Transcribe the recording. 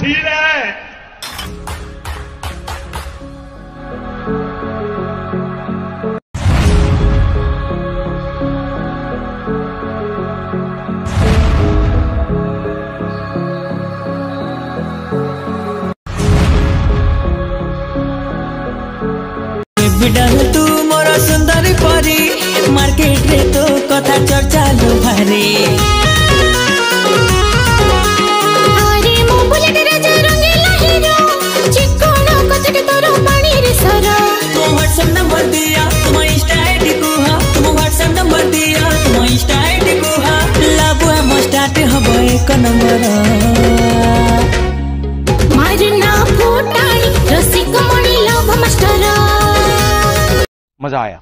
गंभीर है। तू मोर सुंदर परी मार्केट रे तो कथा चर्चा लो भारी अरे मो बुलेट राजा रंगीला हीरो चिकोना कचके तोरो पानी रे सरा तुम व्हाट्सएप नंबर दिया तुम इंस्टा आईडी को हा तुम व्हाट्सएप नंबर दिया तुम इंस्टा आईडी को हा लाबो हम स्टार्ट हबो एक नंबर मारना फुटाणी रसिक मणि लव मास्टर मजा आया।